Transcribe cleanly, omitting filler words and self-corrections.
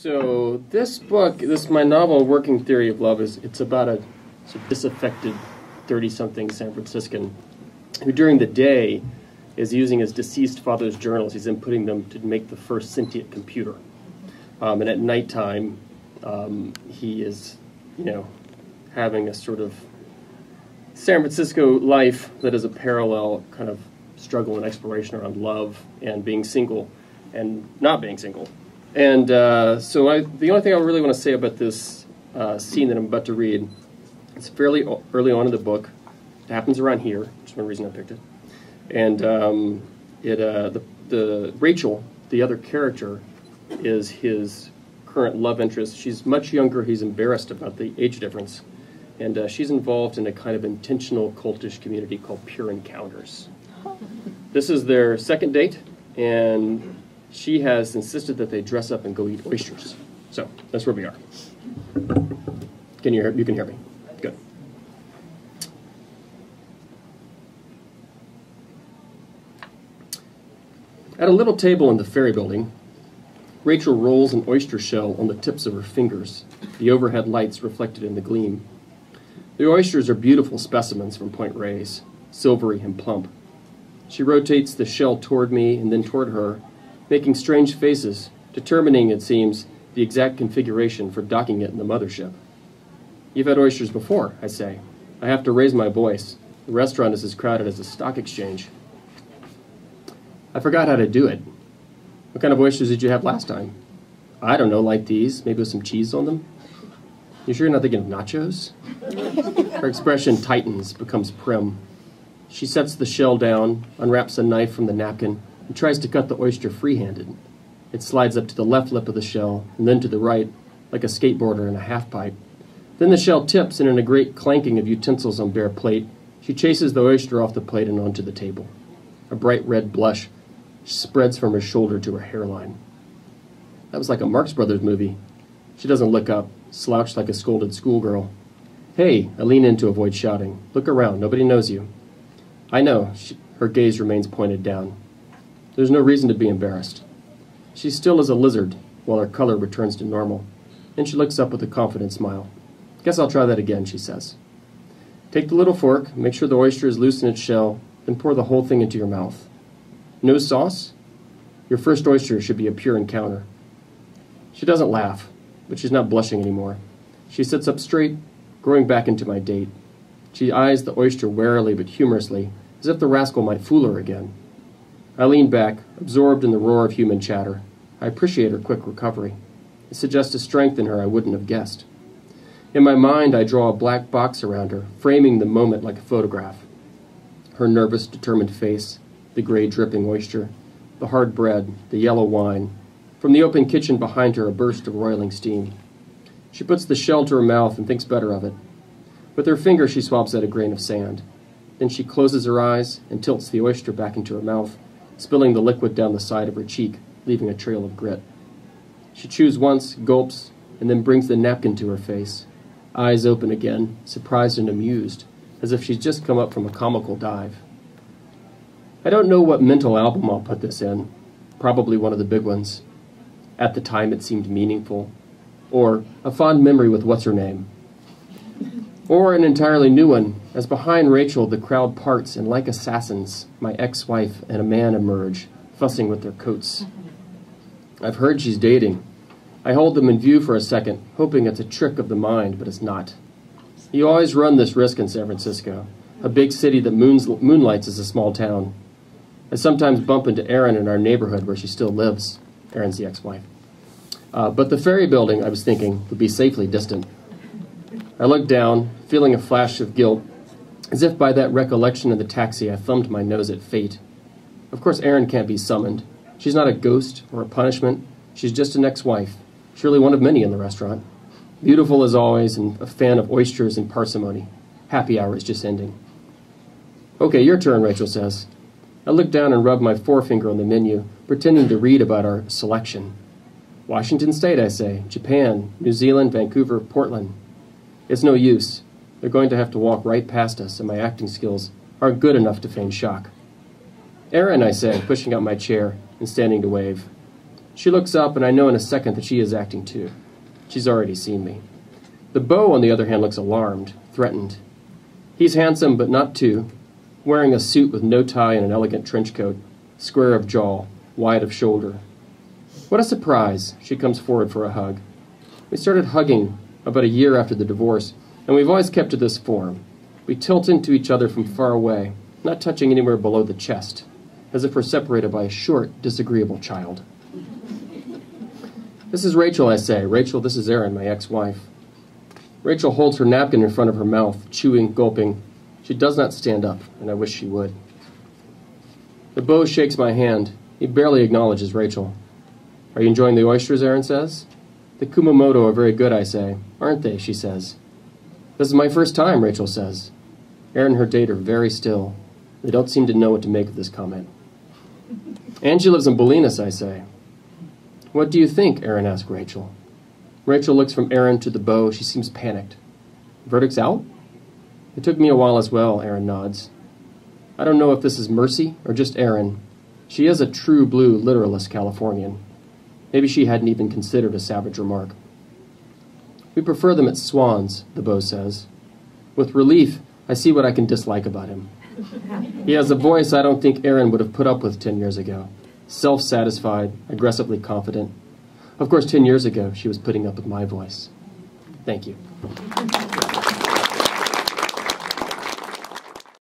So this book, my novel, Working Theory of Love, it's about a sort of disaffected 30-something San Franciscan who during the day is using his deceased father's journals. He's inputting them to make the first sentient computer. And at nighttime, he is, having a sort of San Francisco life that is a parallel kind of struggle and exploration around love and being single and not being single. And so the only thing I really want to say about this scene that I'm about to read, it's fairly early on in the book. It happens around here, which is one reason I picked it. And Rachel, the other character, is his current love interest. She's much younger. He's embarrassed about the age difference. And she's involved in a kind of intentional cultish community called Pure Encounters. This is their second date, and she has insisted that they dress up and go eat oysters. So that's where we are. You can hear me. Good. At a little table in the ferry building, Rachel rolls an oyster shell on the tips of her fingers, the overhead lights reflected in the gleam. The oysters are beautiful specimens from Point Reyes, silvery and plump. She rotates the shell toward me and then toward her, making strange faces, determining, it seems, the exact configuration for docking it in the mothership. You've had oysters before, I say. I have to raise my voice. The restaurant is as crowded as a stock exchange. I forgot how to do it. What kind of oysters did you have last time? I don't know, like these, maybe with some cheese on them. You sure you're not thinking of nachos? Her expression tightens, becomes prim. She sets the shell down, unwraps a knife from the napkin, and tries to cut the oyster free-handed. It slides up to the left lip of the shell, and then to the right, like a skateboarder in a half-pipe. Then the shell tips, and in a great clanking of utensils on bare plate, she chases the oyster off the plate and onto the table. A bright red blush spreads from her shoulder to her hairline. That was like a Marx Brothers movie. She doesn't look up, slouched like a scolded schoolgirl. Hey, I lean in to avoid shouting. Look around, nobody knows you. I know. Her gaze remains pointed down. There's no reason to be embarrassed. She's still as a lizard, while her color returns to normal. Then she looks up with a confident smile. Guess I'll try that again, she says. Take the little fork, make sure the oyster is loose in its shell, then pour the whole thing into your mouth. No sauce? Your first oyster should be a pure encounter. She doesn't laugh, but she's not blushing anymore. She sits up straight, growing back into my date. She eyes the oyster warily but humorously, as if the rascal might fool her again. I lean back, absorbed in the roar of human chatter. I appreciate her quick recovery. It suggests a strength in her I wouldn't have guessed. In my mind, I draw a black box around her, framing the moment like a photograph. Her nervous, determined face, the gray dripping oyster, the hard bread, the yellow wine. From the open kitchen behind her, a burst of roiling steam. She puts the shell to her mouth and thinks better of it. With her finger, she swabs at a grain of sand. Then she closes her eyes and tilts the oyster back into her mouth, spilling the liquid down the side of her cheek, leaving a trail of grit. She chews once, gulps, and then brings the napkin to her face. Eyes open again, surprised and amused, as if she's just come up from a comical dive. I don't know what mental album I'll put this in. Probably one of the big ones. At the time it seemed meaningful. Or a fond memory with what's-her-name. Or an entirely new one, as behind Rachel the crowd parts and like assassins, my ex-wife and a man emerge, fussing with their coats. I've heard she's dating. I hold them in view for a second, hoping it's a trick of the mind, but it's not. You always run this risk in San Francisco, a big city that moonlights as a small town. I sometimes bump into Erin in our neighborhood where she still lives. Erin's the ex-wife. But the ferry building, I was thinking, would be safely distant. I looked down, feeling a flash of guilt, as if by that recollection in the taxi I thumbed my nose at fate. Of course Erin can't be summoned. She's not a ghost or a punishment. She's just an ex-wife, surely one of many in the restaurant. Beautiful as always and a fan of oysters and parsimony. Happy hour is just ending. Okay, your turn, Rachel says. I look down and rub my forefinger on the menu, pretending to read about our selection. Washington State, I say. Japan, New Zealand, Vancouver, Portland. It's no use. They're going to have to walk right past us, and my acting skills aren't good enough to feign shock. Erin, I say, pushing out my chair and standing to wave. She looks up, and I know in a second that she is acting too. She's already seen me. The beau, on the other hand, looks alarmed, threatened. He's handsome, but not too, wearing a suit with no tie and an elegant trench coat, square of jaw, wide of shoulder. What a surprise! She comes forward for a hug. We started hugging about a year after the divorce, and we've always kept to this form. We tilt into each other from far away, not touching anywhere below the chest, as if we're separated by a short, disagreeable child. This is Rachel, I say. Rachel, this is Erin, my ex-wife. Rachel holds her napkin in front of her mouth, chewing, gulping. She does not stand up, and I wish she would. The beau shakes my hand. He barely acknowledges Rachel. Are you enjoying the oysters, Erin says. The Kumamoto are very good, I say. Aren't they, she says. This is my first time, Rachel says. Erin and her date are very still. They don't seem to know what to make of this comment. And she lives in Bolinas, I say. What do you think, Erin asks Rachel. Rachel looks from Erin to the beau. She seems panicked. Verdict's out? It took me a while as well, Erin nods. I don't know if this is mercy or just Erin. She is a true blue literalist Californian. Maybe she hadn't even considered a savage remark. We prefer them at Swan's, the beau says. With relief, I see what I can dislike about him. He has a voice I don't think Erin would have put up with 10 years ago. Self-satisfied, aggressively confident. Of course, 10 years ago, she was putting up with my voice. Thank you.